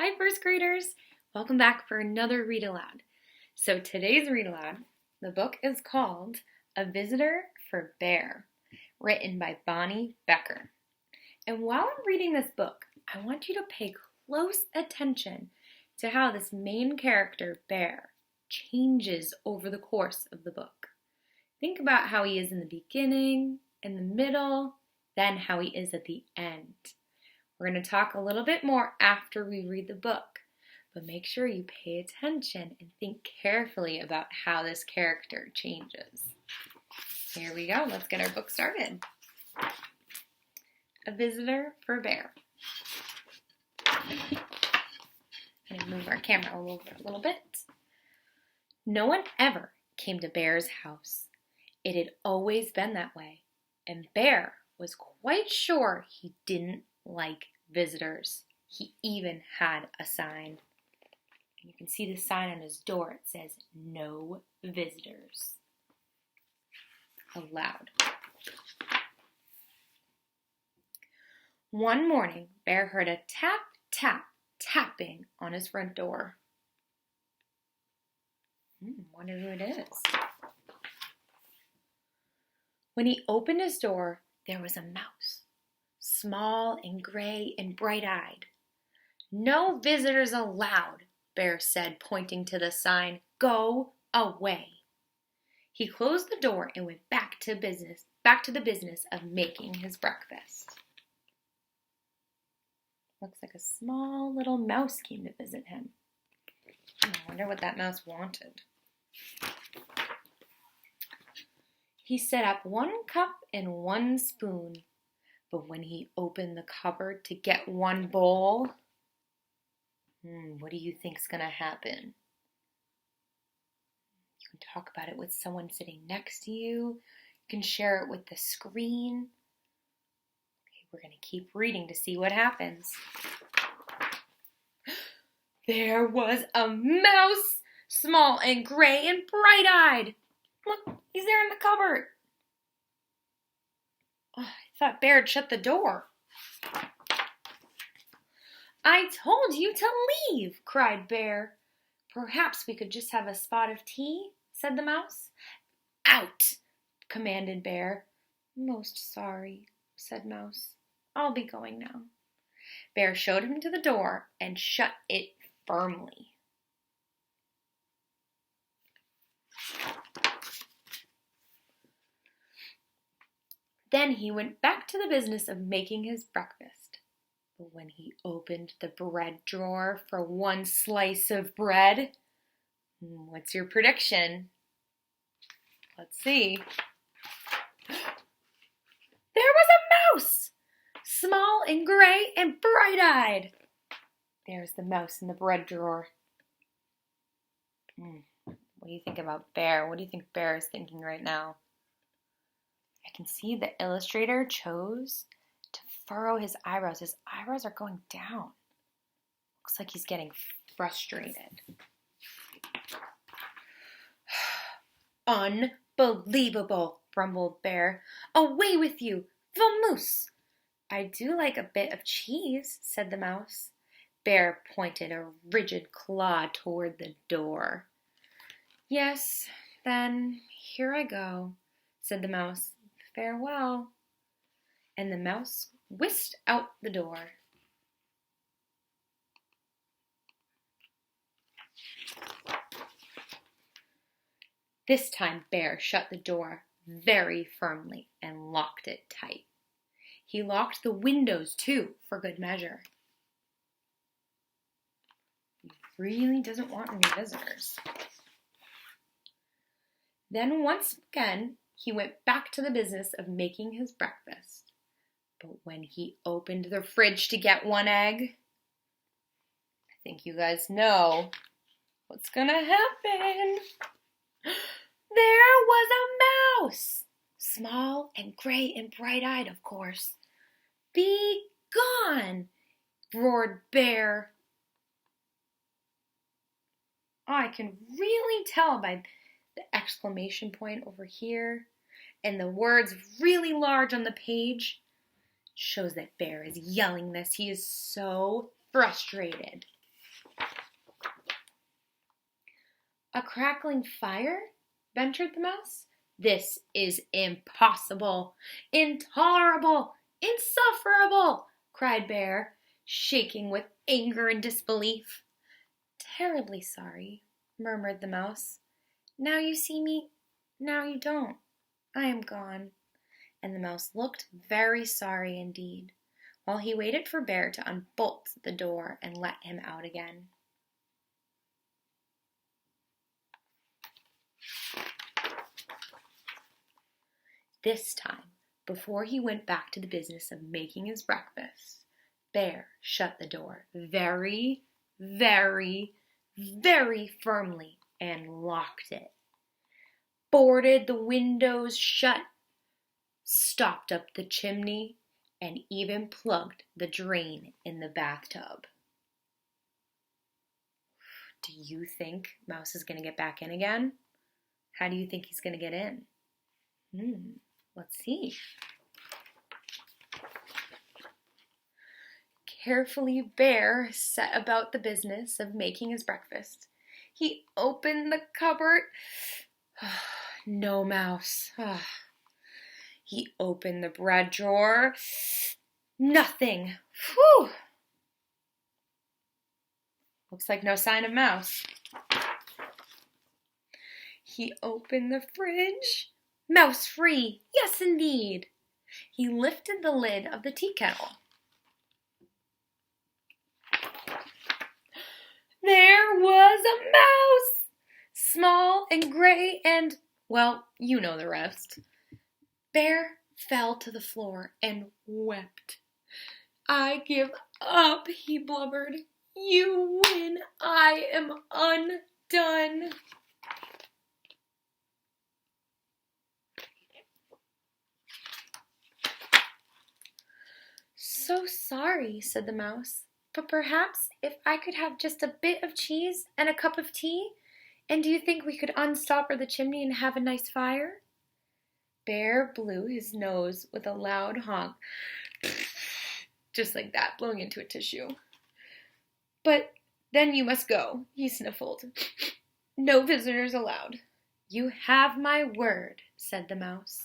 Hi, first graders! Welcome back for another read aloud. So today's read aloud, the book is called A Visitor for Bear, written by Bonny Becker. And while I'm reading this book, I want you to pay close attention to how this main character, Bear, changes over the course of the book. Think about how he is in the beginning, in the middle, then how he is at the end. We're going to talk a little bit more after we read the book, but make sure you pay attention and think carefully about how this character changes. Here we go. Let's get our book started. A Visitor for Bear. I'm going to move our camera over a little bit. No one ever came to Bear's house. It had always been that way, and Bear was quite sure he didn't like visitors. He even had a sign. You can see the sign on his door. It says, "No visitors allowed." One morning, Bear heard a tap, tap, tapping on his front door. Wonder who it is. When he opened his door, there was a mouse, small and gray and bright-eyed. "No visitors allowed," Bear said, pointing to the sign. "Go away." He closed the door and went back to the business of making his breakfast. Looks like a small little mouse came to visit him. I wonder what that mouse wanted. He set up 1 cup and 1 spoon, but when he opened the cupboard to get 1 bowl, what do you think's going to happen? You can talk about it with someone sitting next to you. You can share it with the screen. Okay, we're going to keep reading to see what happens. There was a mouse, small and gray and bright-eyed. Look, he's there in the cupboard. Oh, I thought Bear had shut the door. "I told you to leave," cried Bear. "Perhaps we could just have a spot of tea," said the mouse. "Out!" commanded Bear. "Most sorry," said Mouse. "I'll be going now." Bear showed him to the door and shut it firmly. Then he went back to the business of making his breakfast. But when he opened the bread drawer for 1 slice of bread, what's your prediction? Let's see. There was a mouse, small and gray and bright-eyed. There's the mouse in the bread drawer. What do you think about Bear? What do you think Bear is thinking right now? I can see the illustrator chose to furrow his eyebrows. His eyebrows are going down. Looks like he's getting frustrated. "Unbelievable," grumbled Bear. "Away with you, vamoose." "I do like a bit of cheese," said the mouse. Bear pointed a rigid claw toward the door. "Yes, then here I go," said the mouse. "Farewell." And the mouse whisked out the door. This time Bear shut the door very firmly and locked it tight. He locked the windows too, for good measure. He really doesn't want any visitors. Then once again, he went back to the business of making his breakfast. But when he opened the fridge to get 1 egg, I think you guys know what's gonna happen. There was a mouse, small and gray and bright-eyed, of course. "Be gone!" roared Bear. Oh, I can really tell by the exclamation point over here and the words really large on the page. Shows that Bear is yelling this. He is so frustrated. A crackling fire? Ventured the mouse. This is impossible, intolerable, insufferable, cried Bear, shaking with anger and disbelief. Terribly sorry, murmured the mouse. Now you see me, now you don't. I am gone. And the mouse looked very sorry indeed, while he waited for Bear to unbolt the door and let him out again. This time, before he went back to the business of making his breakfast, Bear shut the door very, very, very firmly and locked it, boarded the windows shut, stopped up the chimney, and even plugged the drain in the bathtub. Do you think Mouse is going to get back in again? How do you think he's going to get in? Let's see. Carefully, Bear set about the business of making his breakfast. He opened the cupboard. No mouse. He opened the bread drawer. Nothing. Whew. Looks like no sign of mouse. He opened the fridge. Mouse free. Yes, indeed. He lifted the lid of the tea kettle. There was a mouse, small and gray and, well, you know the rest. Bear fell to the floor and wept. I give up, he blubbered. You win. I am undone. So sorry, said the mouse, but perhaps if I could have just a bit of cheese and a cup of tea, and do you think we could unstopper the chimney and have a nice fire? Bear blew his nose with a loud honk, just like that, blowing into a tissue. But then you must go, he sniffled. No visitors allowed. You have my word, said the mouse.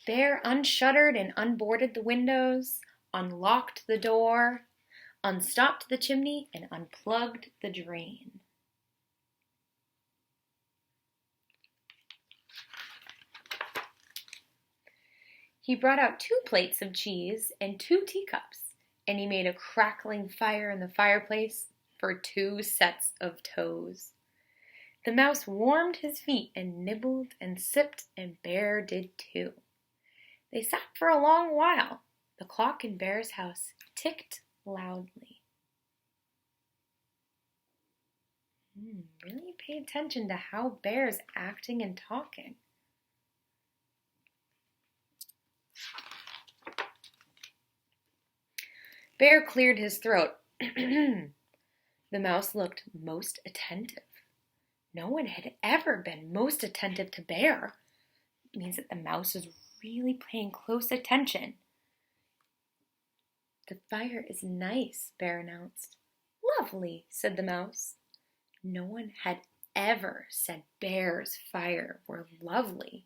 Bear unshuttered and unboarded the windows, unlocked the door, unstopped the chimney, and unplugged the drain. He brought out 2 plates of cheese and 2 teacups, and he made a crackling fire in the fireplace for 2 sets of toes. The mouse warmed his feet and nibbled and sipped, and Bear did too. They sat for a long while. The clock in Bear's house ticked loudly. Really pay attention to how Bear's acting and talking. Bear cleared his throat. The mouse looked most attentive. No one had ever been most attentive to Bear. It means that the mouse is really paying close attention. The fire is nice, Bear announced. Lovely, said the mouse. No one had ever said Bear's fire were lovely.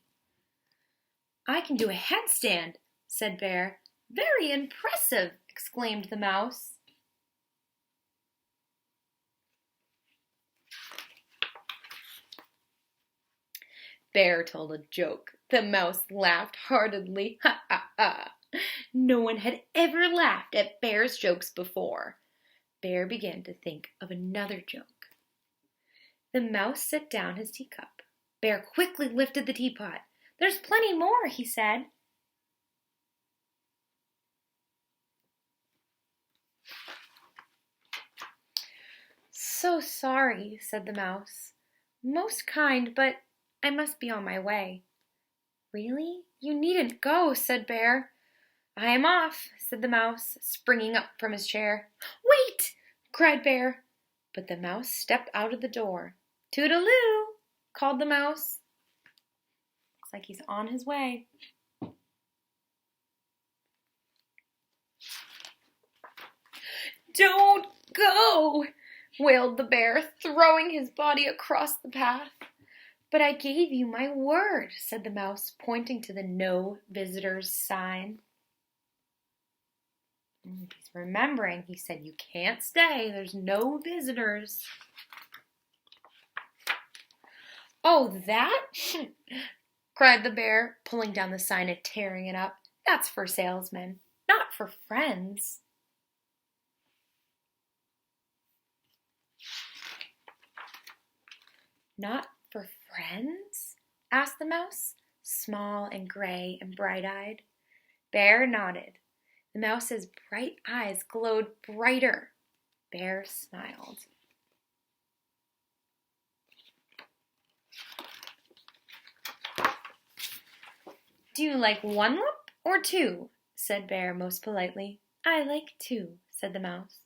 I can do a headstand, said Bear. Very impressive, exclaimed the mouse. Bear told a joke. The mouse laughed heartily. Ha, ha, ha. No one had ever laughed at Bear's jokes before. Bear began to think of another joke. The mouse set down his teacup. Bear quickly lifted the teapot. There's plenty more, he said. So sorry, said the mouse. Most kind, but I must be on my way. Really? You needn't go, said Bear. I am off, said the mouse, springing up from his chair. Wait, cried Bear. But the mouse stepped out of the door. Toodaloo, called the mouse. Looks like he's on his way. "Don't go," wailed the bear, throwing his body across the path. "But I gave you my word," said the mouse, pointing to the no visitors sign. He's remembering. He said, "You can't stay. There's no visitors." "Oh, that?" cried the bear, pulling down the sign and tearing it up. "That's for salesmen, not for friends." "Not for friends?" asked the mouse, small and gray and bright-eyed. Bear nodded. The mouse's bright eyes glowed brighter. Bear smiled. "Do you like one lump or two?" said Bear most politely. "I like two," said the mouse,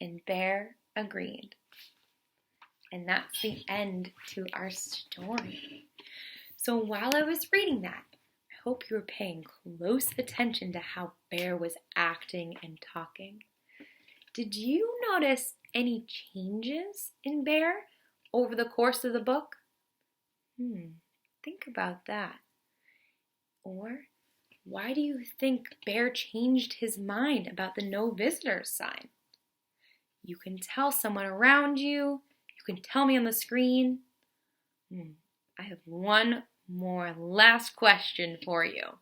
and Bear agreed. And that's the end to our story. So while I was reading that, I hope you were paying close attention to how Bear was acting and talking. Did you notice any changes in Bear over the course of the book? Think about that. Or why do you think Bear changed his mind about the no visitors sign? You can tell someone around you. You can tell me on the screen. I have one more last question for you.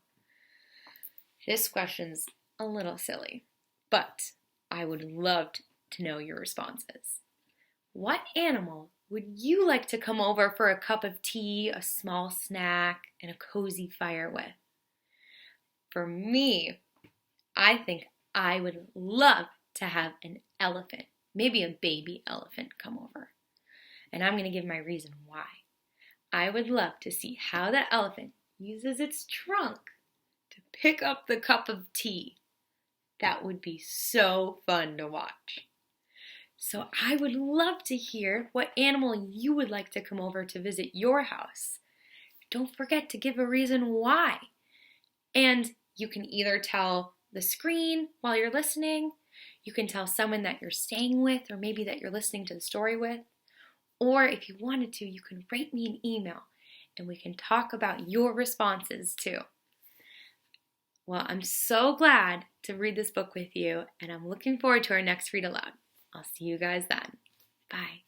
This question's a little silly, but I would love to know your responses. What animal would you like to come over for a cup of tea, a small snack, and a cozy fire with? For me, I think I would love to have an elephant, maybe a baby elephant, come over. And I'm going to give my reason why. I would love to see how that elephant uses its trunk to pick up the cup of tea. That would be so fun to watch. So I would love to hear what animal you would like to come over to visit your house. Don't forget to give a reason why. And you can either tell the screen while you're listening, you can tell someone that you're staying with or maybe that you're listening to the story with, or if you wanted to, you can write me an email and we can talk about your responses too. Well, I'm so glad to read this book with you, and I'm looking forward to our next read aloud. I'll see you guys then. Bye.